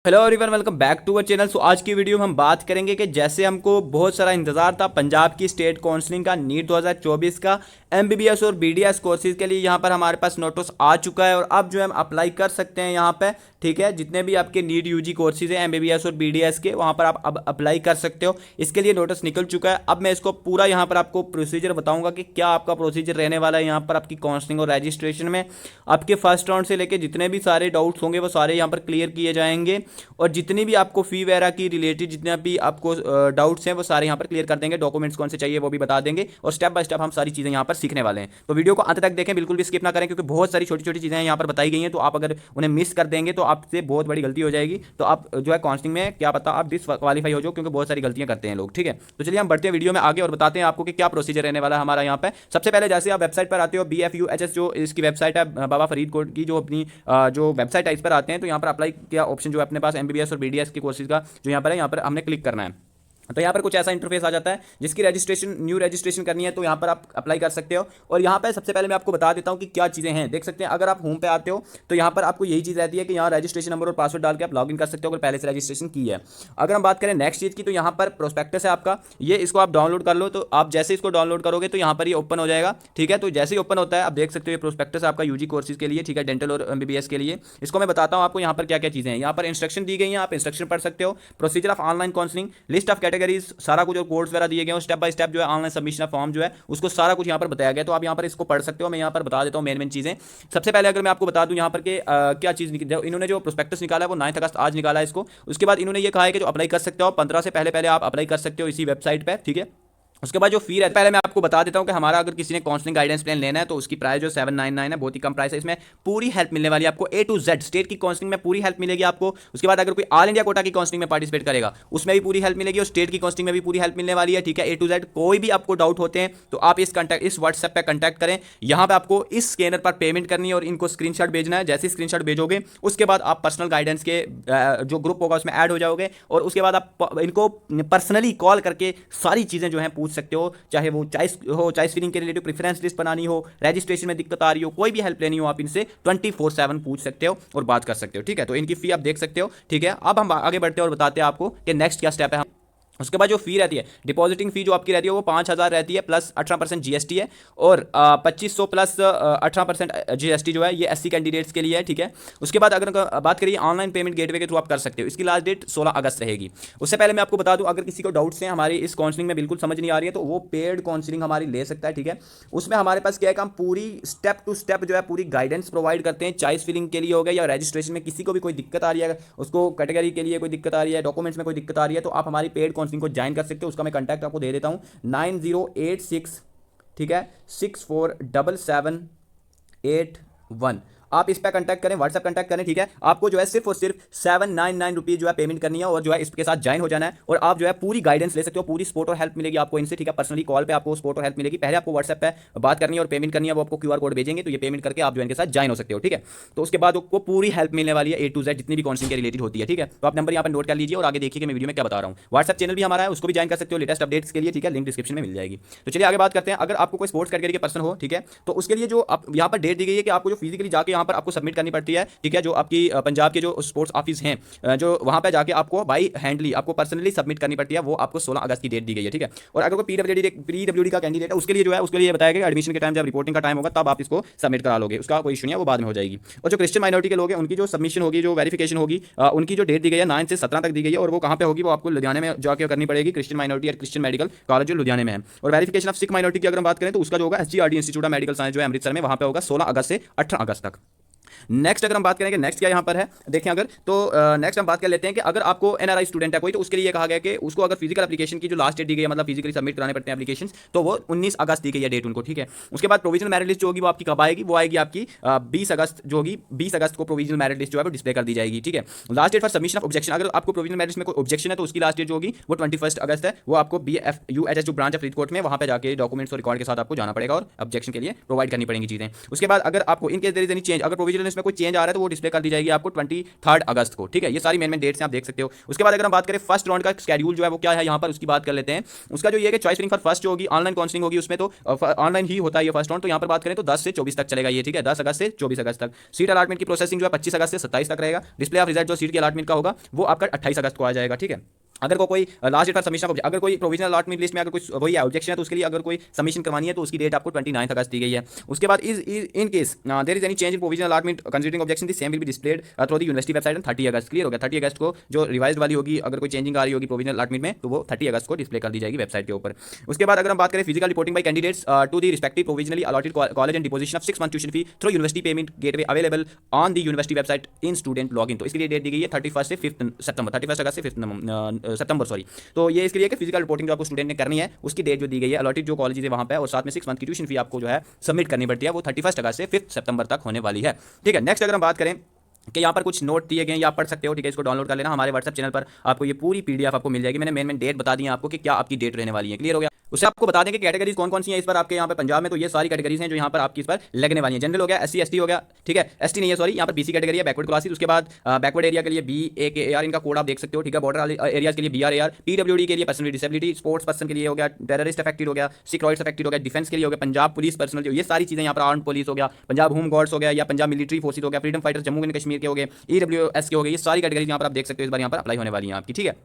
Hello everyone, welcome back to our channel. आज की video में हम बात करेंगे कि जैसे हमको बहुत सारा इंतजार था पंजाब की स्टेट काउंसलिंग का नीट 2024 का एमबीबीएस और बीडीएस कोर्सेज के लिए यहाँ पर हमारे पास नोटिस आ चुका है और अब जो है हम अप्लाई कर सकते हैं यहाँ पे। ठीक है, जितने भी आपके नीट यूजी कोर्सेज हैं एमबीबीएस और बीडीएस के, वहाँ पर आप अब अप्लाई कर सकते हो। इसके लिए नोटिस निकल चुका है। अब मैं इसको पूरा यहाँ पर आपको प्रोसीजर बताऊँगा कि क्या आपका प्रोसीजर रहने वाला है यहाँ पर आपकी काउंसलिंग और रजिस्ट्रेशन में। आपके फर्स्ट राउंड से लेकर जितने भी सारे डाउट्स होंगे वो सारे यहाँ पर क्लियर किए जाएंगे और जितनी भी आपको फ़ी वगैरह की रिलेटेड जितने भी आपको डाउट्स हैं वो सारे यहाँ पर क्लियर कर देंगे। डॉक्यूमेंट्स कौन से चाहिए वो भी बता देंगे और स्टेप बाय स्टेप हम सारी चीज़ें यहाँ पर सीखने वाले हैं। तो वीडियो को अंत तक देखें, बिल्कुल भी स्किप ना करें, क्योंकि बहुत सारी छोटी छोटी चीज़ें यहाँ पर बताई गई हैं। तो आप अगर उन्हें मिस कर देंगे तो आपसे बहुत बड़ी गलती हो जाएगी। तो आप जो है काउंसलिंग में क्या पता आप डिसक्वालीफाई हो जाओ, क्योंकि बहुत सारी गलतियाँ करते हैं लोग। ठीक है, तो चलिए हम बढ़ते हैं वीडियो में आगे और बताते हैं आपको कि क्या प्रोसीजर रहने वाला है हमारा यहाँ पे। सबसे पहले जैसे आप वेबसाइट पर आते हो, BFUHS जो इसकी वेबसाइट है, बाबा फरीदकोट की जो अपनी जो वेबसाइट है, इस पर आते हैं तो यहाँ पर अप्लाई किया ऑप्शन जो है अपने पास एमबीबीएस और बीडीएस के कोर्सेज का जो यहाँ पर है, यहाँ पर हमने क्लिक करना है। तो यहाँ पर कुछ ऐसा इंटरफेस आ जाता है जिसकी रजिस्ट्रेशन न्यू रजिस्ट्रेशन करनी है, तो यहाँ पर आप अप्लाई कर सकते हो। और यहाँ पर सबसे पहले मैं आपको बता देता हूँ कि क्या चीज़ें हैं। देख सकते हैं, अगर आप होम पे आते हो तो यहाँ पर आपको यही चीज़ रहती है कि यहाँ रजिस्ट्रेशन नंबर और पासवर्ड डाल के आप लॉगिन कर सकते हो अगर पहले से रजिस्ट्रेशन की है। अगर हम बात करें नेक्स्ट चीज़ की, तो यहाँ पर प्रोस्पेक्टस है आपका, ये इसको आप डाउनलोड कर लो। तो आप जैसे इसको डाउनलोड करोगे तो यहाँ पर ये ओपन हो जाएगा। ठीक है, तो जैसे ही ओपन होता है आप देख सकते हो ये प्रोस्पेक्टस आपका यूजी कोर्सेज के लिए, ठीक है, डेंटल और एमबीबीएस के लिए। इसको मैं बताता हूँ आपको यहाँ पर क्या क्या चीज़ें हैं। यहाँ पर इंस्ट्रक्शन दी गई हैं, आप इंस्ट्रक्शन पढ़ सकते हो। Procedure of online counselling, list of categories, सारा कुछ कोर्स वगैरह दिए गए हैं, स्टेप बाय स्टेप जो है ऑनलाइन सबमिशन फॉर्म जो है उसको सारा कुछ यहाँ पर बताया गया। तो आप यहाँ पर इसको पढ़ सकते हो। मैं यहाँ पर बता देता हूँ मेन चीज़ें। सबसे पहले अगर मैं आपको बता दूँ यहाँ पर कि क्या चीज़ इन्होंने जो प्रोस्पेक्टस निकाला है वो 9 अगस्त आज निकाला है इसको। उसके बाद इन्होंने ये कहा है कि जो अप्लाई कर सकते हो 15 से पहले पहले आप अप्लाई कर सकते हो इसी वेबसाइट पर। ठीक है, उसके बाद जो फी है, पहले मैं आपको बता देता हूं कि हमारा अगर किसी ने काउंसलिंग गाइडेंस प्लान लेना है तो उसकी प्राइस जो 799 है, बहुत ही कम प्राइस है। इसमें पूरी हेल्प मिलने वाली है आपको, A to Z स्टेट की काउंसलिंग में पूरी हेल्प मिलेगी आपको। उसके बाद अगर कोई ऑल इंडिया कोटा की काउंसलिंग में पार्टिसिपेट करेगा उसमें भी पूरी हेल्प मिलेगी और स्टेट की काउंसलिंग में भी पूरी हेल्प मिलने वाली है। ठीक है, A to Z कोई भी आपको डाउट होते हैं तो आप इस व्हाट्सएप पर कंटैक्ट करें। यहाँ पर आपको इस स्कैनर पर पेमेंट करनी है और इनको स्क्रीनशॉट भेजना है। जैसे स्क्रीनशॉट भेजोगे उसके बाद आप पर्सनल गाइडेंस के जो ग्रुप होगा उसमें ऐड हो जाओगे और उसके बाद आप इनको पर्सनली कॉल करके सारी चीज़ें जो है पूछ सकते हो, चाहे वो चॉइस फिलिंग के रिलेटिव प्रेफरेंस लिस्ट बनानी हो, रजिस्ट्रेशन में दिक्कत आ रही हो, कोई भी हेल्प लेनी हो, आप इनसे 24/7 पूछ सकते हो और बात कर सकते हो। ठीक है, तो इनकी फी आप देख सकते हो। ठीक है, अब हम आगे बढ़ते हैं और बताते हैं आपको कि नेक्स्ट क्या स्टेप है। उसके बाद जो फी रहती है, डिपॉजिटिंग फी जो आपकी रहती है वो 5,000 रहती है, प्लस 18% जीएसटी है और 2500 प्लस 18% जीएसटी जो है ये SC कैंडिडेट्स के लिए है। ठीक है, उसके बाद अगर बात करिए ऑनलाइन पेमेंट गेटवे के थ्रू आप कर सकते हो। इसकी लास्ट डेट 16 अगस्त रहेगी। उससे पहले मैं आपको बता दूं, अगर किसी को डाउट्स हैं हमारी इस काउंसलिंग में बिल्कुल समझ नहीं आ रही है तो वो पेड काउंसलिंग हमारी ले सकता है। ठीक है, उसमें हमारे पास क्या है कि हम पूरी स्टेप टू स्टेप जो है पूरी गाइडेंस प्रोवाइड करते हैं। चॉइस फिलिंग के लिए हो गया या रजिस्ट्रेशन में किसी को भी कोई दिक्कत आ रही है, उसको कैटेगरी के लिए कोई दिक्कत आ रही है, डॉक्यूमेंट्स में कोई दिक्कत आ रही है, तो आप हमारी पेड काउंसलिंग को ज्वाइन कर सकते हो। उसका मैं कॉन्टैक्ट आपको दे देता हूं, 9086, ठीक है, 647781। आप इस पर कंटैक्ट करें, व्हाट्सएप कंटैक्ट करें। ठीक है, आपको जो है सिर्फ और सिर्फ 799 रुपीज़ जो है पेमेंट करनी है और जो है इसके साथ ज्वाइन हो जाना है और आप जो है पूरी गाइडेंस ले सकते हो, पूरी सपोर्ट और हेल्प मिलेगी आपको इनसे। ठीक है, पर्सनली कॉल पे आपको सपोर्ट और हेल्प मिलेगी। पहले आपको व्हाट्सएप पे बात करनी है और पेमेंट करनी है, वो आपको QR कोड भेजेंगे तो ये पेमेंट करके आप जो इनके साथ ज्वाइन हो सकते हो। ठीक है, तो उसके बाद आपको पूरी हेल्प मिलने वाली है A to Z जितनी भी काउंसलिंग के रिलेटेड होती है। ठीक है, तो आप नंबर यहाँ पर नोट कर लीजिए और आगे देखिए कि मैं वीडियो में क्या बता रहा हूँ। व्हाट्सएप चैनल भी हमारा है, उसको भी ज्वाइन कर सकते हो लेटेस्ट अपडेट्स के लिए। ठीक है, लिंक डिस्क्रिप्शन में मिल जाएगी। तो चलिए आगे बात करते हैं। अगर आपको कोई स्पोर्ट्स कैटेगरी के पर्सन हो, ठीक है, तो उसके लिए जो आप यहाँ पर डेट दी गई है कि आपको जो फिजिकली जाके यहाँ पर आपको सबमिट करनी पड़ती है। ठीक है, जो आपकी पंजाब के जो स्पोर्ट्स ऑफिस हैं जो वहाँ पे जाके आपको बाई हैंडली आपको पर्सनली सबमिट करनी पड़ती है, वो आपको 16 अगस्त की डेट दी गई है। ठीक है, और अगर कोई पीडब्ल्यूडी का कैंडिडेट है उसके लिए जो है उसके लिए बताया गया एडमिशन के टाइम जब रिपोर्टिंग का टाइम होगा तब आप इसको सबमिट करा लोगे, उसका कोई इशू नहीं है, वो बाद में हो जाएगी। और जो क्रिश्चियन माइनॉरिटी के लोग हैं उनकी जो सबमिशन होगी, जो वेरिफिकेशन होगी, उनकी जो डेट दी गई है 9 से 17 तक दी गई है और वो कहाँ पे होगी, वो आपको लुधियाना में जाकर करनी पड़ेगी। क्रिश्चियन माइनॉरिटी और क्रिश्चियन मेडिकल कॉलेज जो लुधियाना में है। और वेरिफिकेशन ऑफ सिख माइनॉरिटी की अगर हम बात करें तो उसका जो होगा SGRD institute of medical science जो है अमृतसर में, वहाँ पे होगा 16 अगस्त से 18 अगस्त तक। नेक्स्ट अगर हम बात करें कि नेक्स्ट क्या यहाँ पर है, देखें अगर तो नेक्स्ट हम बात कर लेते हैं कि अगर आपको NRI स्टूडेंट है कोई, तो उसके लिए कहा गया कि उसको अगर फिजिकल एप्लीकेशन की जो लास्ट डेट दी गई है, मतलब फिजिकली सबमिट कराने पड़ते हैं एप्लीकेशन, तो वो 19 अगस्त दी गई है डेट उनको। ठीक है, उसके बाद प्रोविजनल मेरिट लिस्ट जो होगी वो आपकी कब आएगी, वो आएगी आपकी 20 अगस्त जो होगी, 20 अगस्त को प्रोविजनल मेरिट लिस्ट जो है वो डिस्प्ले कर दी जाएगी। ठीक है, last date for submission of objection, अगर आपको प्रोविजनल मेरिट लिस्ट में कोई ऑब्जेक्शन है तो उसकी लास्ट डेट जो होगी वो 21 अगस्त है। वो आपको BFUHS जो ब्रांच है फरीदकोट में, वहाँ पे जाके डॉक्यूमेंट्स और रिकॉर्ड के साथ आपको जाना पड़ेगा और ऑब्जेक्शन के लिए प्रोवाइड करनी पड़ेंगी चीज़ें। उसके बाद अगर आपको in case there is any change, अगर प्रोविजनल प्रोसीजर इसमें कोई चेंज आ रहा है तो वो डिस्प्ले कर दी जाएगी आपको 23 अगस्त को, ठीक है। ये सारी मेन डेट्स आप देख सकते हो। उसके बाद अगर हम बात करें फर्स्ट राउंड का शेड्यूल जो है वो क्या है यहाँ पर उसकी बात कर लेते हैं। उसका जो ये कि चॉइस फिलिंग फॉर फर्स्ट जो होगी ऑनलाइन काउंसलिंग होगी, उसमें तो ऑनलाइन ही होता है ये फर्स्ट राउंड। तो यहाँ पर बात करें तो 10 से 24 तक चलेगा ये, ठीक है, 10 अगस्त से 24 अगस्त तक। सीट अलॉटमेंट की प्रोसेसिंग जो है 25 अगस्त से 27 तक रहेगा। डिस्प्ले ऑफ रिजल्ट जो सीट के अलॉटमेंट का होगा वो आपका 28 अगस्त को आ जाएगा, ठीक है। अगर कोई लास्ट डेट पर सबमिशन, अगर कोई प्रोविजनल अलॉटमेंट लिस्ट में अगर कुछ वही ऑब्जेक्शन है तो उसके लिए अगर कोई सबमिशन करवानी है तो उसकी डेट आपको 29 अगस्त दी गई है। उसके बाद in case there is any change in provisional allotment considering objection the same will be displayed through the university website on 30 अगस्त। क्लियर हो गया। 30 अगस्त को जो रिवाइज्ड वाली होगी, अगर कोई चेंजिंग आ रही होगी प्रोविजनल अलॉटमेंट में तो वो 30 अगस्त को डिस्प्ले कर दी जाएगी वेबसाइट के ऊपर। उसके बाद अगर हम बात करें physical reporting by candidates to the respective provisionally allotted college and deposition of 6 month tuition fee through university payment gateway available on the university website in student login. तो इसके लिए डेट दी गई है 31 से 5 सितंबर, 31 अगस्त से 5 सितंबर सॉरी। तो ये इसके लिए कि फिजिकल रिपोर्टिंग जो आपको स्टूडेंट ने करनी है उसकी डेट जो दी गई है अलॉटेड जो कॉलेज है वहां पे, और साथ में 6 मंथ की ट्यूशन फी आपको जो है सबमिट करनी पड़ती है, वो 31 अगस्त से 5 सितंबर तक होने वाली है, ठीक है। नेक्स्ट अगर हम बात करें कि यहाँ पर कुछ नोट दिए गए हैं, ये आप पढ़ सकते हो, ठीक है। इसको डाउनलोड कर लेना, हमारे व्हाट्सएप चैनल पर आपको ये पूरी पीडीएफ आपको मिल जाएगी। मैंने मेन डेट बता दी है आपको कि क्या आपकी डेट रहने वाली है। क्लियर हो गया। उससे आपको बता दें कि कैटेगरीज कौन कौन सी हैं इस पर आपके यहाँ पर पंजाब में। तो ये सारी कैटेगरीज हैं जो यहाँ पर आपकी इस पर लगने वाली हैं। जनरल हो गया, एससी एसटी हो गया, ठीक है, एसटी नहीं है सॉरी, यहाँ पर बीसी कैटेगरी है, बैकवर्ड क्लासेस। उसके बाद बैकवर्ड एरिया के लिए BAKAR इनका कोड आप देख सकते हो, ठीक है। बॉर्डर एरियाज के लिए BRAR, PWD के लिए person with disability, sports person के लिए हो गया, टेररिस्ट अफेक्टेड हो गया, सिक्योरिटी अफेक्टेड हो गया, डिफेंस के लिए हो गया, पंजाब पुलिस पर्सनल, ये सारी चीजें यहाँ पर आर्म्ड पुलिस हो गया, पंजाब होम गार्ड्स हो गया, या पंजाब मिलिट्री फोर्सेज हो गया, freedom fighters Jammu and Kashmir के हो गए, EWS के हो गए। ये सारी कैटेगरी यहाँ पर आप देख सकते हो इस बार यहाँ पर अप्लाई होने वाली है आपकी, ठीक है।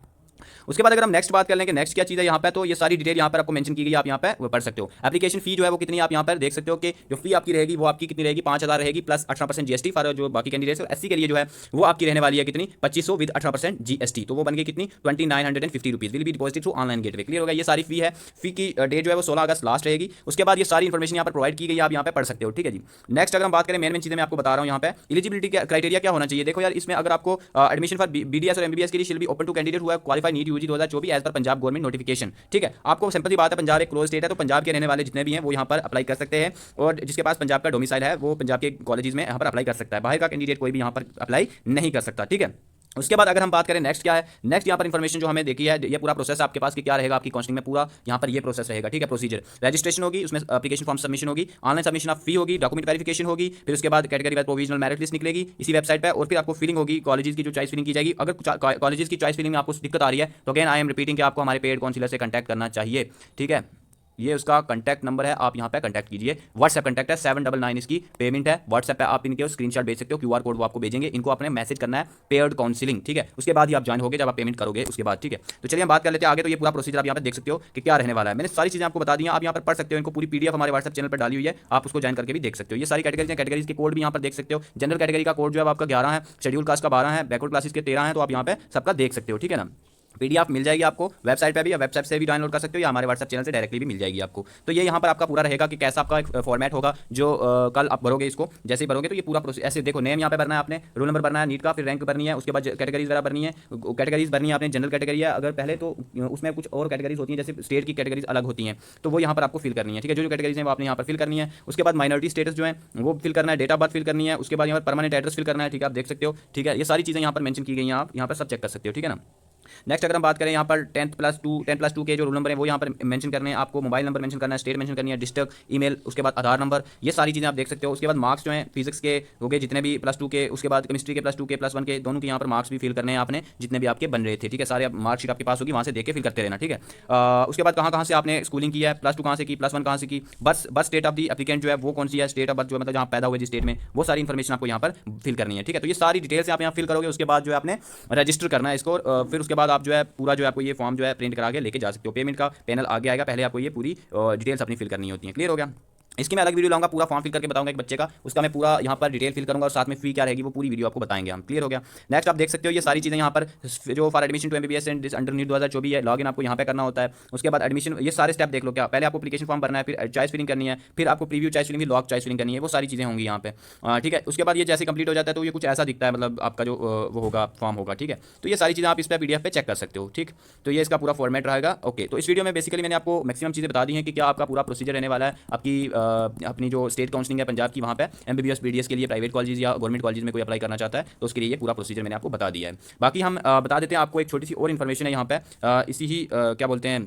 उसके बाद अगर हम नेक्स्ट बात कर लें कि नेक्स्ट क्या चीज़ है यहाँ पे, तो ये सारी डिटेल यहाँ पर आपको मेंशन की गई है, आप यहाँ पे वो पढ़ सकते हो। एप्लीकेशन फी जो है वो कितनी आप यहाँ पर देख सकते हो कि जो फी आपकी रहेगी वो आपकी कितनी रहेगी, 5000 रहेगी प्लस 18% GST फॉर जो बाकी कैंडिडेट्स। और एससी के लिए जो है वो आपकी रहने वाली है कितनी, 2500 विद 18% GST, तो वो बन गई कितनी 2950 rupees will be deposited through online gateway. Clear होगा। ये सारी फी है। फी की डेट जो है वो 16 अगस्त लास्ट रहेगी। उसके बाद ये सारी इन्फॉर्मेशन यहाँ पर प्रोवाइड की गई है, आप यहाँ पे पढ़ सकते हो, ठीक है जी। नेक्स्ट अगर हम बात करें मेन चीज़ें मैं आपको बता रहा हूँ यहाँ पे एलिजिबिलिटी क्राइटेरिया क्या होना चाहिए। देखो यार, इसमें अगर आपको एडमिशन फॉर BDS और MBBS के लिए shall be open to candidate who qualify NEET UG 2024 as per Punjab government notification, ठीक है। आपको सिंपल सी बात है, पंजाब एक क्लोज स्टेट है, तो पंजाब के रहने वाले जितने भी हैं वो यहाँ पर अप्लाई कर सकते हैं, और जिसके पास पंजाब का डोमिसाइल है वो पंजाब के कॉलेजेस में यहाँ पर अप्लाई कर सकता है। बाहर का कैंडिडेट कोई भी यहाँ पर अप्लाई नहीं कर सकता, ठीक है। उसके बाद अगर हम बात करें नेक्स्ट क्या है, नेक्स्ट यहाँ पर इन्फॉर्मेशन जो हमें देखी है, ये पूरा प्रोसेस आपके पास कि क्या रहेगा आपकी काउंसलिंग में, पूरा यहाँ पर ये प्रोसेस रहेगा, ठीक है। प्रोसीजर रजिस्ट्रेशन होगी, उसमें एप्लीकेशन फॉर्म सबमिशन होगी, ऑनलाइन सबमिशन ऑफ फी होगी, डॉक्यूमेंट वेरिफिकेशन होगी, फिर उसके बाद category wise provisional merit list निकलेगी इसी वेबसाइट पर, और फिर आपको फिलिंग होगी, कॉलेजेस की जो चॉइस फिलिंग की जाएगी। अगर कॉलेजेस की चॉइस फिलिंग में आपको दिक्कत आ रही है तो अगेन आई एम रिपीटिंग कि आपको हमारे पेड काउंसिलर से कॉन्टैक्ट करना चाहिए, ठीक है। ये उसका कॉन्टैक्ट नंबर है, आप यहाँ पे कॉन्टैक्ट कीजिए। व्हाट्सएप कॉन्टैक्ट है 799 इसकी पेमेंट है। व्हाट्सएप पे आप इनके स्क्रीनशॉट भेज सकते हो, QR कोड वो आपको भेजेंगे, इनको आपने मैसेज करना है पेड काउंसलिंग, ठीक है। उसके बाद ही आप ज्वाइन होगे जब आप पेमेंट करोगे उसके बाद, ठीक है। तो चलिए हम बात कर लेते हैं आगे। तो ये पूरा प्रोसीजर आप यहाँ पे देख सकते हो कि क्या रहने वाला है। मैंने सारी चीजें आपको बता दी हैं, आप यहाँ पर पढ़ सकते हो, इनको पूरी PDF हमारे व्हाट्सएप चैनल पर डाली हुई है, आप उसको ज्वाइन करके भी देख सकते हो। ये सारी कैटेगरीज हैं, कैटेगरीज के कोड भी यहाँ पर देख सकते हो। जनरल कैटेगरी का कोड जो है आपका 11 है, शेड्यूल कास्ट का 12 है, बैकवर्ड क्लासेस के 13 है, तो आप यहाँ पे सबका देख सकते हो, ठीक है ना। PDF मिल जाएगी आपको वेबसाइट पे भी, या वेबसाइट से भी डाउनलोड कर सकते हो, या हमारे व्हाट्सएप चैनल से डायरेक्टली भी मिल जाएगी आपको। तो ये यहाँ पर आपका पूरा रहेगा कि कैसा आपका एक फॉर्मेट होगा जो कल आप भरोगे इसको। जैसे ही भरोगे तो ये पूरा प्रोसेस ऐसे देखो, नेम यहाँ पे भरना है आपने, रोल नंबर भरना है, नीट का, फिर रैंक भरनी है, उसके बाद कैटेगरीज वगैरह भरनी है। कैटेगरीज भरनी है आपने, जनरल कैटेगरी है अगर पहले, तो उसमें कुछ और कैटेगरीज होती हैं, जैसे स्टेट की कैटेगरीज अलग होती हैं, तो वो यहाँ पर आपको फिल करनी है, ठीक है। जो कैटेगरीज हैं वो आपने यहाँ पर फिल करनी है। उसके बाद माइनॉरिटी स्टेटस जो है वो फिल करना है, डेट ऑफ बर्थ फिल करनी है, उसके बाद यहाँ पर परमानेंट एड्रेस फिल करना है, ठीक है, आप देख सकते हो, ठीक है। ये सारी चीज़ें यहाँ पर मेंशन की गई हैं, आप यहाँ पर सब चेक कर सकते हो, ठीक है ना। नेक्स्ट अगर हम बात करें यहाँ पर 10+2 के जो रोल नंबर है वो यहाँ पर मेंशन करने हैं आपको, मोबाइल नंबर मेंशन करना है, स्टेट मेंशन करनी है, डिस्ट्रिक्ट, ईमेल, उसके बाद आधार नंबर, ये सारी चीज़ें आप देख सकते हो। उसके बाद मार्क्स जो हैं फिजिक्स के हो गए जितने भी +2 के, उसके बाद केमिस्ट्री के +2 के, +1 के, दोनों के यहाँ पर मार्क्स भी फिल करने हैं आपने, जितने भी आपके बन रहे थे, ठीक है। सारे मार्कशीट आपके पास होगी, वहाँ से देख के फिल करते रहना, ठीक है। उसके बाद कहाँ से आपने स्कूलिंग की है, +2 कहाँ से की, +1 कहाँ से की, बस स्टेट ऑफ दी एप्लीकेंट जो है वो कौन सी है, स्टेट ऑफ बर्थ जो मतलब जहाँ पैदा हुए जिस स्टेट में, वो सारी इन्फॉर्मेशन आपको यहाँ पर फिल करनी है, ठीक है। तो ये सारी डिटेल्स आप यहाँ फिल करोगे, उसके बाद जो है आपने रजिस्टर करना है इसको, फिर उसके बाद आप जो है पूरा जो है आपको ये फॉर्म जो है प्रिंट करा के लेके जा सकते हो। पेमेंट का पैनल आगे आएगा, पहले आपको ये पूरी डिटेल्स अपनी फिल करनी होती है। क्लियर हो गया। इसकी मैं अलग वीडियो लाऊंगा, पूरा फॉर्म फिल करके बताऊंगा एक बच्चे का, उसका मैं पूरा यहाँ पर डिटेल फिल करूंगा, और साथ में फी क्या रहेगी वो पूरी वीडियो आपको बताएंगे हम। क्लियर हो गया। नेक्स्ट आप देख सकते हो ये सारी चीज़ें यहाँ पर जो for admission to MBBS and under NEET 2024 है, लॉगिन आपको यहाँ पे करना होता है। उसके बाद एडमिशन, ये सारे स्टेप देख लो, क्या पहले आपको एप्लीकेशन फॉर्म भरना है, फिर चॉइस फिलिंग करनी है, फिर आपको प्रीव्यू चॉइस फिलिंग भी, लॉग चॉइस फिलिंग करनी है, वो सारी चीज़ें होंगी यहाँ पे, ठीक है। उसके बाद ये जैसे कंप्लीट हो जाता है तो ये कुछ ऐसा दिखता है, मतलब आपका जो वो होगा फॉर्म होगा, ठीक है। तो ये सारी चीज़ें आप इस पर PDF पे चेक कर सकते हो, ठीक। तो ये इसका पूरा फॉर्मेट रहेगा। ओके, तो इस वीडियो में बेसिकली मैंने आपको मैक्सिमम चीज़ें बता दी हैं कि क्या आपका पूरा प्रोसीजर रहने वाला है आपकी अपनी जो स्टेट काउंसलिंग है पंजाब की, वहाँ पे MBBS BDS के लिए प्राइवेट कॉलेज या गवर्नमेंट कॉलेज में कोई अप्लाई करना चाहता है तो उसके लिए ये पूरा प्रोसीजर मैंने आपको बता दिया है। बाकी हम बता देते हैं आपको एक छोटी सी और इन्फॉर्मेशन है यहाँ पे, इसी ही क्या बोलते हैं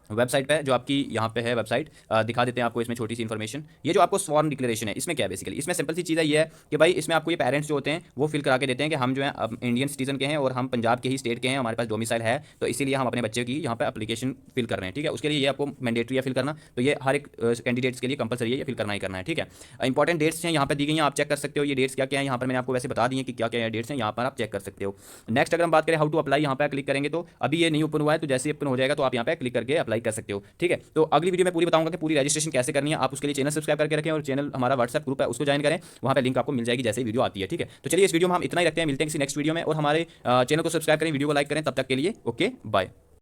वेबसाइट पे जो आपकी यहाँ पे है वेबसाइट, दिखा देते हैं आपको इसमें छोटी सी इन्फॉर्मेशन। ये जो आपको स्वॉर्म डिक्लेरेशन है, इसमें क्या है बेसिकली, इसमें सिंपल सी चीज़ है ये है कि भाई इसमें आपको ये पेरेंट्स जो होते हैं वो फिल करा के देते हैं कि हम जो है अब इंडियन सिटीजन के हैं और हम पंजाब के ही स्टेट के हैं, हमारे पास डोमिसाइल है, तो इसीलिए हम अपने बच्चे की यहाँ पे एप्लीकेशन फिल कर रहे हैं। ठीक है, उसके लिए ये आपको मैंडेटरी है फिल करना, तो ये हर एक कैंडिडेट्स के लिए कंपलसरी है, ये फिल करना ही करना है। ठीक है, इंपॉर्टेंट डेट्स हैं यहाँ पे दी गई हैं, आप चेक कर सकते हो ये डेट्स क्या क्या है। यहाँ पर मैंने आपको वैसे बता दी है कि क्या क्या डेट्स हैं, यहाँ पर आप चेक कर सकते हो। नेक्स्ट अगर हम बात करें हाउ टू अप्लाई, यहाँ पे क्लिक करेंगे तो अभी ये नहीं ओपन हुआ है, तो जैसे ओपन हो जाएगा तो आप यहाँ पे क्लिक करके अप्लाई कर सकते हो। ठीक है, तो अगली वीडियो में पूरी बताऊंगा कि पूरी रजिस्ट्रेशन कैसे करनी है। आप उसके लिए चैनल सब्सक्राइब करके रखें और चैनल हमारा व्हाट्सएप ग्रुप है उसको ज्वाइन करें, वहाँ पे लिंक आपको मिल जाएगी जैसे ही वीडियो आती है। ठीक है, तो चलिए इस वीडियो में हम इतना ही रखते हैं, मिलते हैं किसी नेक्स्ट वीडियो में, और हमारे चैनल को सब्सक्राइब करें, वीडियो को लाइक करें। तब तक के लिए ओके बाय।